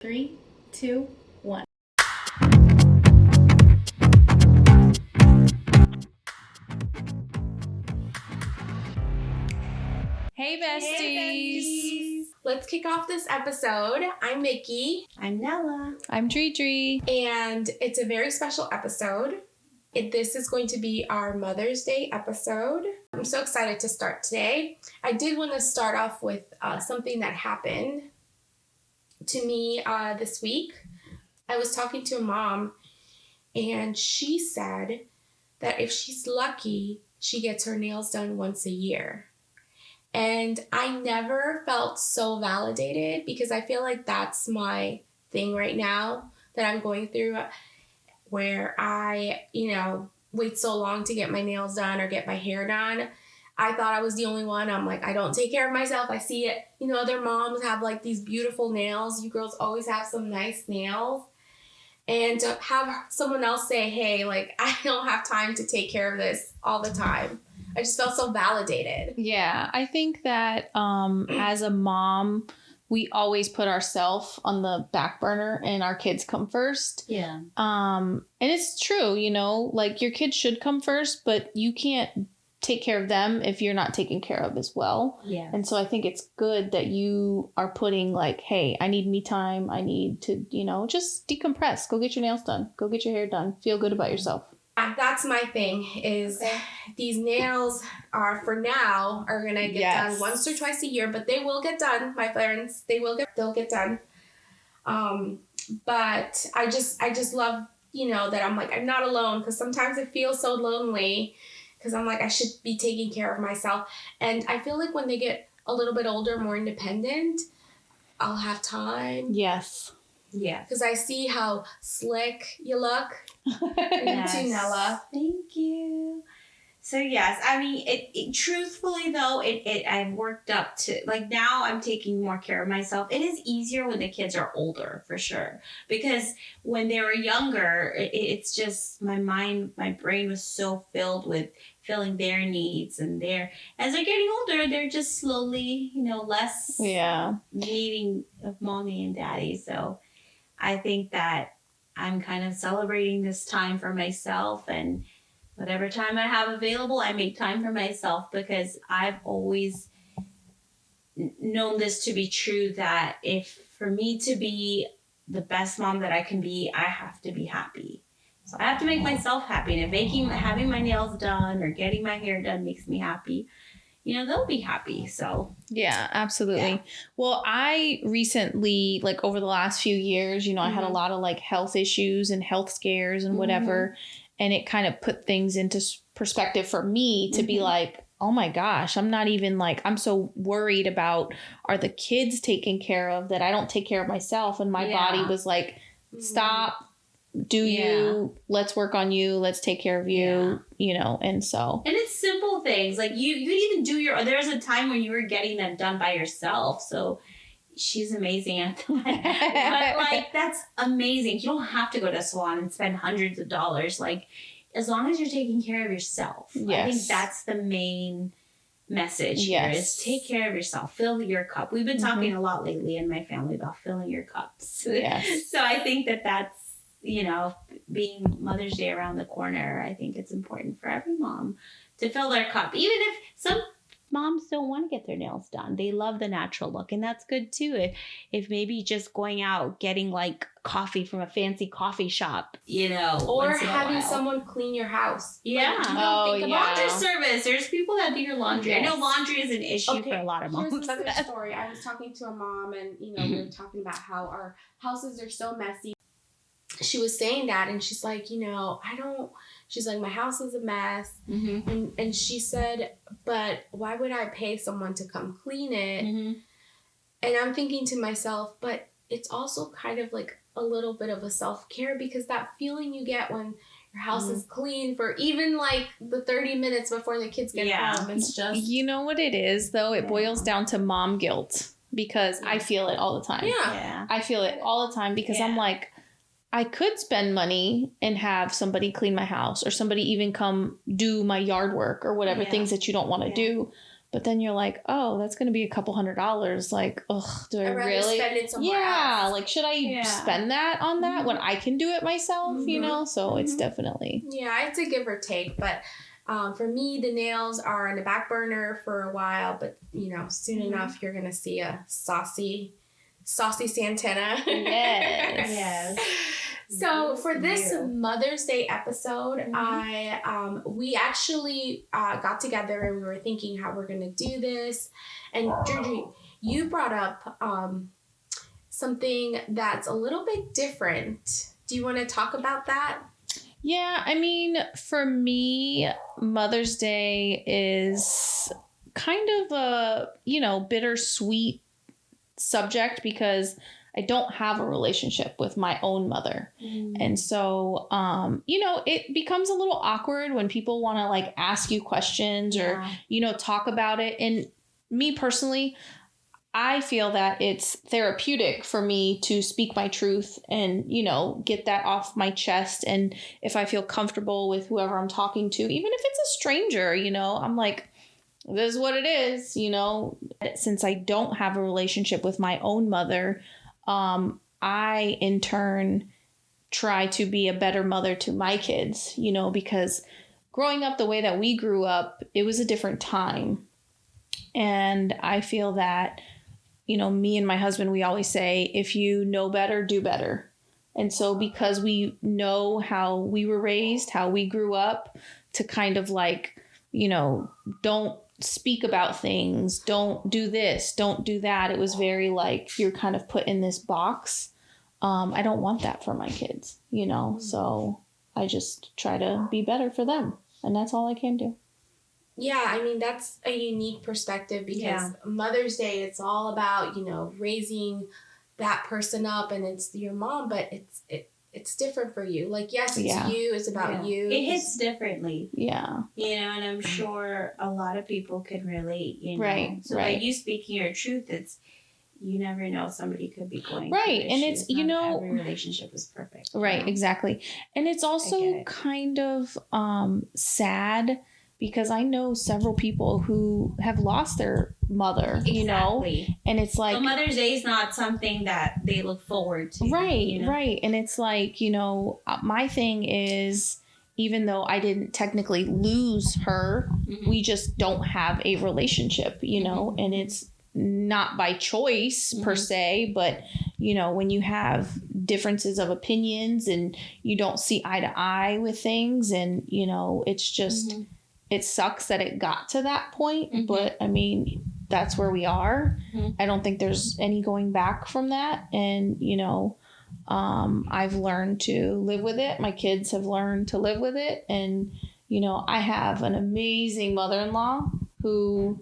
3, 2, 1. Hey besties. Let's kick off this episode. I'm Mickey. I'm Nella. I'm Dri. And it's a very special episode. This is going to be our Mother's Day episode. I'm so excited to start today. I did want to start off with something that happened to me this week. I was talking to a mom, and she said that if she's lucky, she gets her nails done once a year. And I never felt so validated because I feel like that's my thing right now that I'm going through, where I, wait so long to get my nails done or get my hair done. I thought I was the only one. I'm like, I don't take care of myself. I see it. Other moms have like these beautiful nails. You girls always have some nice nails. And to have someone else say, hey, like, I don't have time to take care of this all the time. I just felt so validated. Yeah, I think that as a mom, we always put ourselves on the back burner and our kids come first. Yeah. And it's true, like your kids should come first, but you can't take care of them if you're not taken care of as well. Yeah. And so I think it's good that you are putting like, hey, I need me time. I need to, just decompress. Go get your nails done. Go get your hair done. Feel good about yourself. That's my thing is these nails are going to get done once or twice a year, but they will get done, my friends. They'll get done. But I just love, that I'm like, I'm not alone, because sometimes it feels so lonely because I'm like, I should be taking care of myself. And I feel like when they get a little bit older, more independent, I'll have time. Yes. Yeah. Because I see how slick you look. Yes. You too, Nella. Thank you. So yes, I mean, it truthfully though, I've worked up to, like, now I'm taking more care of myself. It is easier when the kids are older, for sure. Because when they were younger, it's just my brain was so filled with filling their needs, and as they're getting older, they're just slowly, less needing of mommy and daddy. So I think that I'm kind of celebrating this time for myself, and whatever time I have available, I make time for myself, because I've always known this to be true, that if for me to be the best mom that I can be, I have to be happy. So I have to make myself happy. And if having my nails done or getting my hair done makes me happy, they'll be happy. So yeah, absolutely. Yeah. Well, I recently, like over the last few years, I had a lot of like health issues and health scares and whatever. And it kind of put things into perspective for me to be like, oh my gosh, I'm not even like, I'm so worried about, are the kids taken care of, that I don't take care of myself. And my body was like, stop, you, let's work on you, let's take care of you, and so. And it's simple things. Like you even there's a time when you were getting them done by yourself. So she's amazing at that. But like, that's amazing. You don't have to go to a salon and spend hundreds of dollars. Like, as long as you're taking care of yourself. Yes. I think that's the main message here, is take care of yourself. Fill your cup. We've been talking a lot lately in my family about filling your cups. Yes. So I think that's, being Mother's Day around the corner, I think it's important for every mom to fill their cup. Even if some moms don't want to get their nails done. They love the natural look, and that's good too. If maybe just going out, getting like coffee from a fancy coffee shop, or having someone clean your house. Yeah. Like, laundry service. There's people that do your laundry. Yes. I know laundry is an issue for a lot of moms. Here's another story. I was talking to a mom, and we were talking about how our houses are so messy. She was saying that, and she's like, she's like, my house is a mess. And she said, but why would I pay someone to come clean it? And I'm thinking to myself, but it's also kind of like a little bit of a self-care, because that feeling you get when your house is clean for even like the 30 minutes before the kids get home, it's just... You know what it is, though? It boils down to mom guilt, because I feel it all the time. Yeah. I feel it all the time, because I'm like, I could spend money and have somebody clean my house, or somebody even come do my yard work or whatever, things that you don't want to do. But then you're like, oh, that's going to be a couple $100. Like, ugh, do I I'd rather really? spend it somewhere Yeah. else. Like, should I spend that on that when I can do it myself, you know? So it's definitely. Yeah, it's a give or take. But for me, the nails are on the back burner for a while. But, you know, soon enough, you're going to see a saucy Santana. Yes. Yes. So for this Mother's Day episode, we actually got together and we were thinking how we're going to do this. And Georgie, you brought up something that's a little bit different. Do you want to talk about that? Yeah, I mean, for me, Mother's Day is kind of a, you know, bittersweet subject because I don't have a relationship with my own mother. And so, you know, it becomes a little awkward when people want to like ask you questions or, you know, talk about it. And me personally, I feel that it's therapeutic for me to speak my truth and, you know, get that off my chest. And if I feel comfortable with whoever I'm talking to, even if it's a stranger, you know, I'm like, this is what it is, you know. Since I don't have a relationship with my own mother, I in turn try to be a better mother to my kids, you know, because growing up the way that we grew up, it was a different time. And I feel that, you know, me and my husband, we always say, if you know better, do better. And so because we know how we were raised, how we grew up, to kind of like, you know, don't speak about things, don't do this, don't do that. It was very like you're kind of put in this box. I don't want that for my kids, you know, so I just try to be better for them. And that's all I can do. Yeah, I mean, that's a unique perspective because Mother's Day, it's all about, you know, raising that person up and it's your mom, but it's different for you. Like, yes, it's you. It's about you. It hits differently. Yeah. You know, and I'm sure a lot of people can relate, you know. Right, so right. by you speaking your truth, it's, you never know, somebody could be going right. through And issues. it's, you Not know, every relationship is perfect. Right, know? exactly. And it's also kind of sad because I know several people who have lost their mother, you know, and it's like, so Mother's Day is not something that they look forward to. Right, you know? right. And it's like, you know, my thing is, even though I didn't technically lose her, we just don't have a relationship, you know, and it's not by choice per se, but, you know, when you have differences of opinions and you don't see eye to eye with things and, you know, it's just, it sucks that it got to that point, but I mean, that's where we are. I don't think there's any going back from that. And, you know, I've learned to live with it. My kids have learned to live with it. And, you know, I have an amazing mother-in-law who,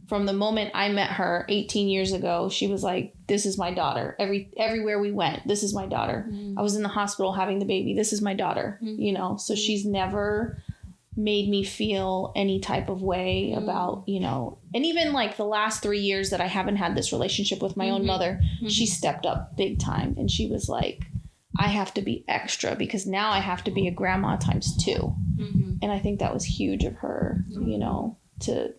from the moment I met her 18 years ago, she was like, this is my daughter. Everywhere we went, this is my daughter. I was in the hospital having the baby. This is my daughter, you know, so she's never made me feel any type of way about, you know, and even like the last 3 years that I haven't had this relationship with my own mother, she stepped up big time. And she was like, I have to be extra because now I have to be a grandma times 2. And I think that was huge of her, you know, to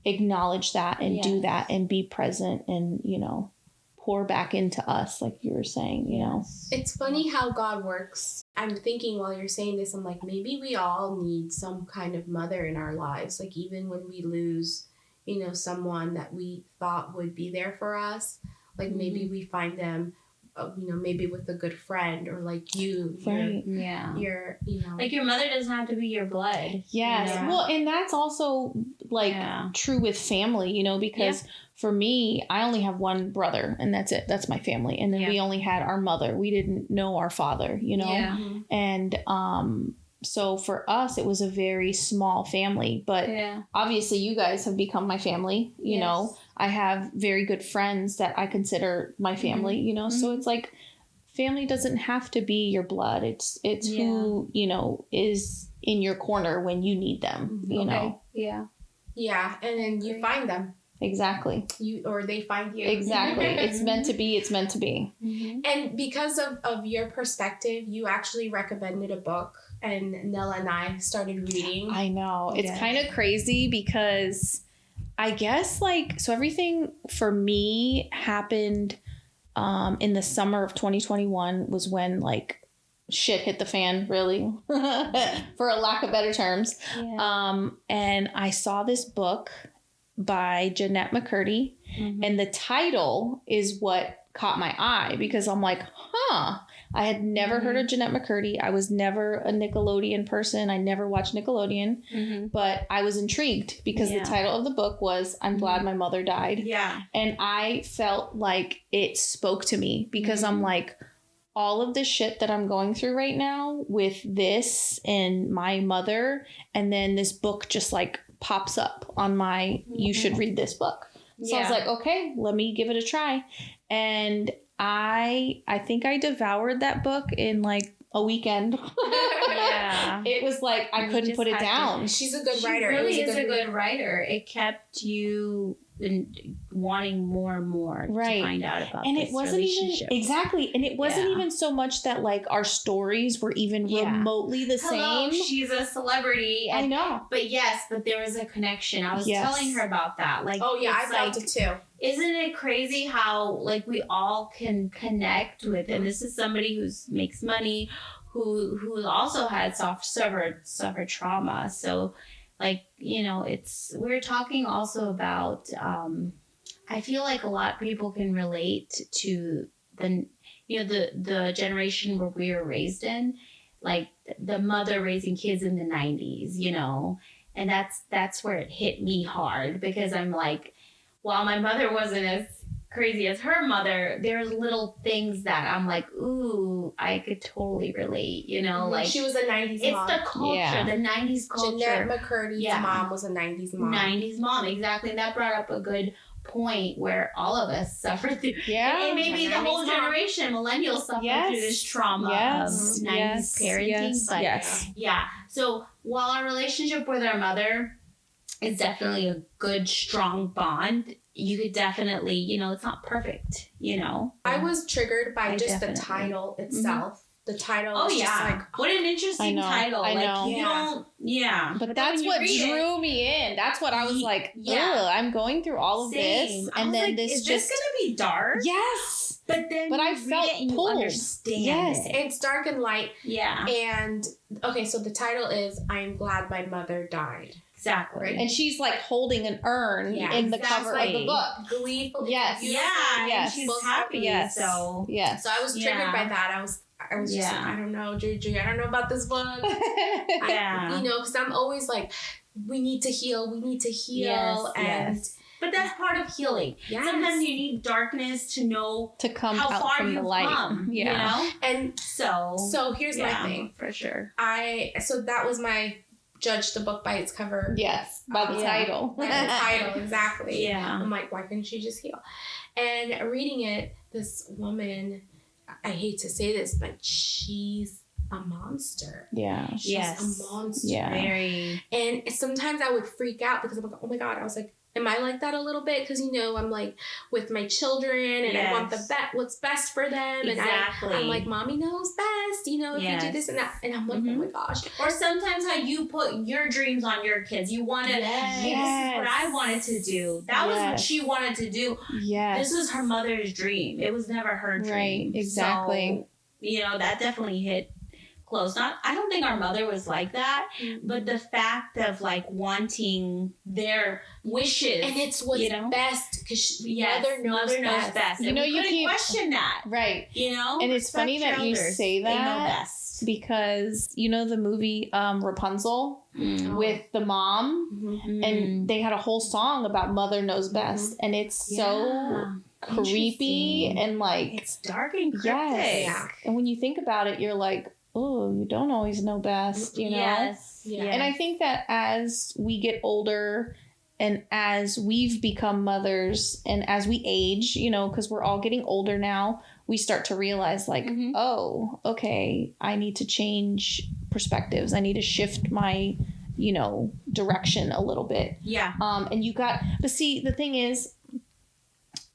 acknowledge that and do that and be present and, you know, pour back into us, like you were saying, you know. It's funny how God works. I'm thinking while you're saying this, I'm like, maybe we all need some kind of mother in our lives. Like even when we lose, you know, someone that we thought would be there for us, like maybe we find them, you know, maybe with a good friend or like you. Right. You're, you know. Like your mother doesn't have to be your blood. Yes. You know? Well, and that's also like true with family, you know, because for me, I only have one brother and that's it. That's my family. And then we only had our mother. We didn't know our father, you know? And so for us, it was a very small family. But obviously you guys have become my family, you know? I have very good friends that I consider my family, you know? So it's like family doesn't have to be your blood. It's who, you know, is in your corner when you need them, you know? Yeah. And then you find them. Exactly. Or they find you. Exactly. It's meant to be. It's meant to be. And because of your perspective, you actually recommended a book and Nella and I started reading. I know. It's kind of crazy because I guess like, so everything for me happened in the summer of 2021 was when like shit hit the fan, really, for a lack of better terms. Yeah. And I saw this book by Jeanette McCurdy, and the title is what caught my eye because I'm like, I had never heard of Jeanette McCurdy. I was never a Nickelodeon person. I never watched Nickelodeon, but I was intrigued because the title of the book was I'm Glad My Mother Died. Yeah. And I felt like it spoke to me because I'm like, all of the shit that I'm going through right now with this and my mother, and then this book just like pops up on my, you should read this book. So I was like, okay, let me give it a try. And I think I devoured that book in like a weekend. Yeah. It was like, I couldn't put it down. She's a good She writer. really is a good writer. It kept you wanting more and more to find out about and this it wasn't relationship. even exactly, and it wasn't even so much that like our stories were even remotely the Hello, same. she's a celebrity. I know, but there was a connection. I was telling her about that. Like, I felt it too. Isn't it crazy how like we all can connect with, and this is somebody who makes money, who also had suffered trauma. So, like, you know, we're talking also about. I feel like a lot of people can relate to the generation where we were raised in, like the mother raising kids in the 90s, you know, and that's where it hit me hard because I'm like, while my mother wasn't as crazy as her mother, there's little things that I'm like, ooh, I could totally relate, you know, like she was a 90s mom. It's the culture, the 90s culture. Jeanette McCurdy's mom was a 90s mom. 90s mom, exactly. And that brought up a good point where all of us suffered through. And maybe the whole generation, millennials, suffered through this trauma of 90s parenting. But yeah. So while our relationship with our mother is definitely a good, strong bond, you could definitely, you know, it's not perfect, you know. I was triggered by just the title itself. The title was just like, what an interesting title. I know. Like, you don't, But that's what drew me in. That's what I was like, I'm going through all of this. And then this is this going to be dark? Yes. But I felt pulled. Understand it. It's dark and light. Yeah. And, okay, so the title is I'm Glad My Mother Died. Exactly. Right? And she's like holding an urn in the cover of the book. Gleeful. Yes. And she's happy. Yes. So I was triggered by that. I was just like, I don't know, Juju, I don't know about this book. You know, because I'm always like, we need to heal. But that's part of healing. Yes. Sometimes you need darkness to know to come how out far from the light. Come, you know? And so here's my thing. For sure. So that was my judge the book by its cover. Yes, by the title. By the title, exactly. Yeah. I'm like, why couldn't she just heal? And reading it, this woman, I hate to say this, but she's a monster. Yeah. She's a monster. Yeah. Very. And sometimes I would freak out because I'm like, oh my God. I was like, am I like that a little bit? Because, you know, I'm like with my children and I want what's best for them. Exactly. And I'm like, mommy knows best, you know, if you do this and that. And I'm like, oh my gosh. Or sometimes how you put your dreams on your kids. You want to, this is what I wanted to do. That was what she wanted to do. Yes. This was her mother's dream. It was never her dream. Right, exactly. So, you know, that definitely hit close. I don't think our mother was like that, but the fact of like wanting their wishes, and it's what's best because mother knows best. You know, you can't question that, right? You know, and it's funny that you say that. They know best because you know the movie Rapunzel with the mom, and they had a whole song about mother knows best, and it's so creepy and like it's dark and cryptic. And when you think about it, you're like, oh, you don't always know best, you know? Yes. And I think that as we get older and as we've become mothers and as we age, you know, because we're all getting older now, we start to realize like, oh, okay, I need to change perspectives. I need to shift my, you know, direction a little bit. Yeah. But see, the thing is,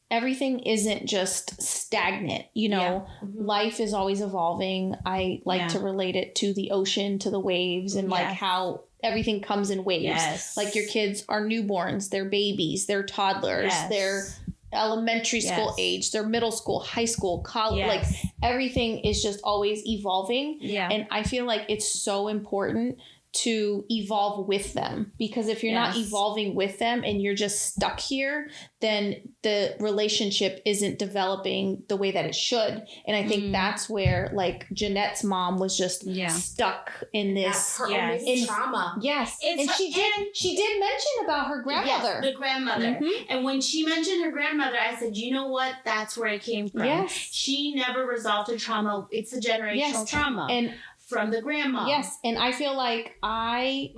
everything isn't just stagnant, you know, life is always evolving. I like to relate it to the ocean, to the waves, and like how everything comes in waves. Yes. Like your kids are newborns, they're babies, they're toddlers, they're elementary school age, they're middle school, high school, college, like everything is just always evolving. Yeah. And I feel like it's so important to evolve with them, because if you're not evolving with them and you're just stuck here, then the relationship isn't developing the way that it should. And I think that's where like Jeanette's mom was just stuck in this trauma. Yes. It's and she did mention about her grandmother. Yes, the grandmother. And when she mentioned her grandmother, I said, you know what? That's where it came from. Yes. She never resolved her trauma. It's a generational trauma. And from the grandma. Yes. And I feel like my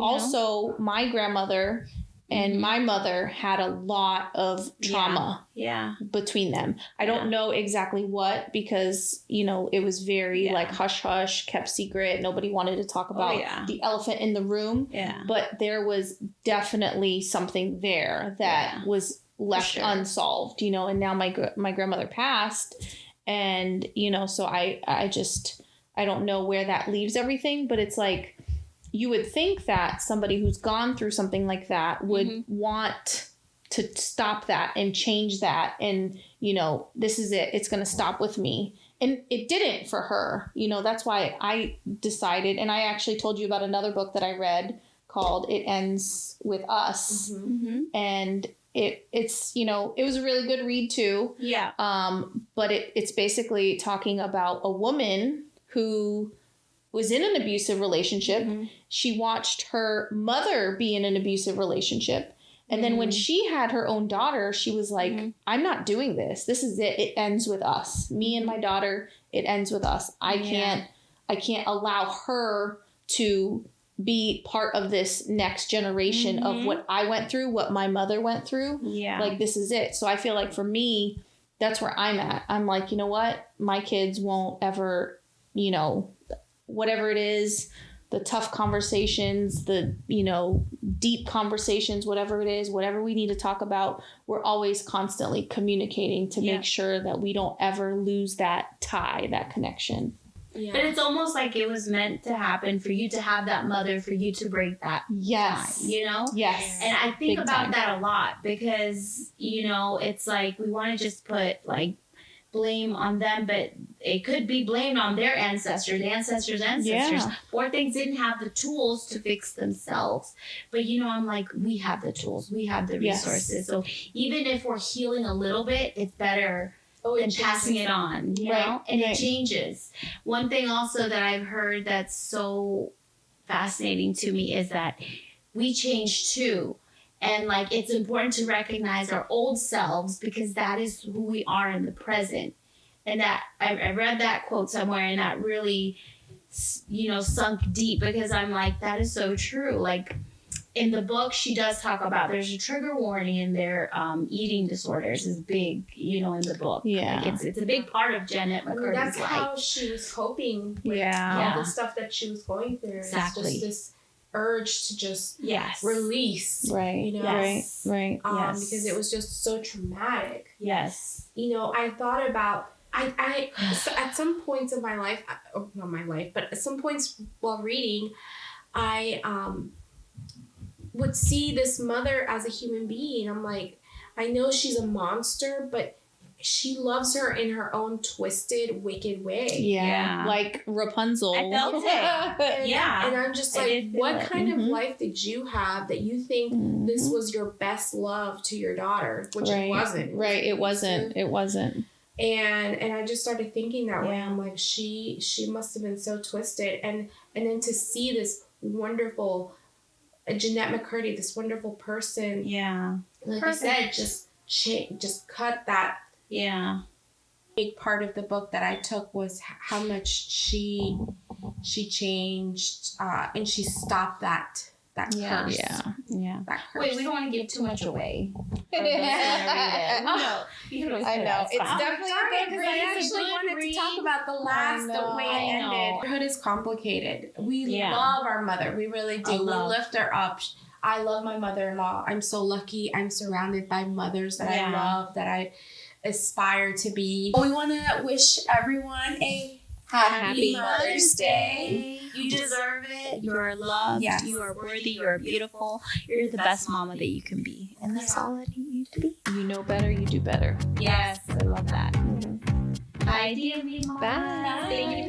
grandmother and my mother had a lot of trauma between them. I don't know exactly what, because, you know, it was very like hush hush, kept secret. Nobody wanted to talk about the elephant in the room. Yeah. But there was definitely something there that was left unsolved, you know, and now my grandmother passed, and, you know, so I don't know where that leaves everything, but it's like, you would think that somebody who's gone through something like that would want to stop that and change that. And, you know, this is it. It's going to stop with me. And it didn't for her. You know, that's why I decided, and I actually told you about another book that I read called It Ends With Us. And it's, you know, it was a really good read too. Yeah. But it's basically talking about a woman who was in an abusive relationship. She watched her mother be in an abusive relationship. And then when she had her own daughter, she was like, I'm not doing this. This is it. It ends with us. Me and my daughter, it ends with us. I can't allow her to be part of this next generation of what I went through, what my mother went through. Yeah. Like, this is it. So I feel like for me, that's where I'm at. I'm like, you know what? My kids won't ever, you know, whatever it is, the tough conversations, the, you know, deep conversations, whatever it is, whatever we need to talk about, we're always constantly communicating to make sure that we don't ever lose that tie, that connection. Yeah. But it's almost like it was meant to happen for you to have that mother, for you to break that tie, you know? Yes. And I think about that a lot, because, you know, it's like we want to just put like blame on them, but it could be blamed on their ancestors. Poor things didn't have the tools to fix themselves. But, you know, I'm like, we have the tools. We have the resources. So even if we're healing a little bit, it's better than passing it on, you know? And it changes. One thing also that I've heard that's so fascinating to me is that we change too. And like, it's important to recognize our old selves, because that is who we are in the present. And that I read that quote somewhere, and that really, you know, sunk deep, because I'm like, that is so true. Like in the book, she does talk about, there's a trigger warning in there. Eating disorders is big, you know, in the book. Yeah. Like it's a big part of Jeanette McCurdy's that's life. How she was coping with all the stuff that she was going through. Exactly. It's just this urge to just release, right? You know, right. Because it was just so traumatic. Yes. You know, I thought about so at some points of my life, not my life, but at some points while reading, I would see this mother as a human being. I'm like, I know she's a monster, but she loves her in her own twisted, wicked way. Yeah. Like Rapunzel. I felt it. And I'm just like, what kind of life did you have that you think this was your best love to your daughter? Which it wasn't. Right. It wasn't. It wasn't. And I just started thinking that way. I'm like, she must have been so twisted. And then to see this wonderful Jeanette McCurdy, this wonderful person. Yeah. Like I said, just cut that. Yeah. Big part of the book that I took was how much she changed, and she stopped that curse. Yeah. That curse. Wait, we don't want to give too much away. I know. It's definitely a good read. I actually wanted to talk about the way it ended. Motherhood is complicated. We love our mother. We really do. We lift her up. I love my mother-in-law. I'm so lucky. I'm surrounded by mothers that I love, that I aspire to be. We want to wish everyone a happy Mother's Day. You deserve it. You're loved. Yes. You are worthy. You're beautiful. You're the best mama that you can be. And that's all I need you to be. You know better, you do better. Yes, I love that. Mhm. Bye, DMV mama. Bye. Thank you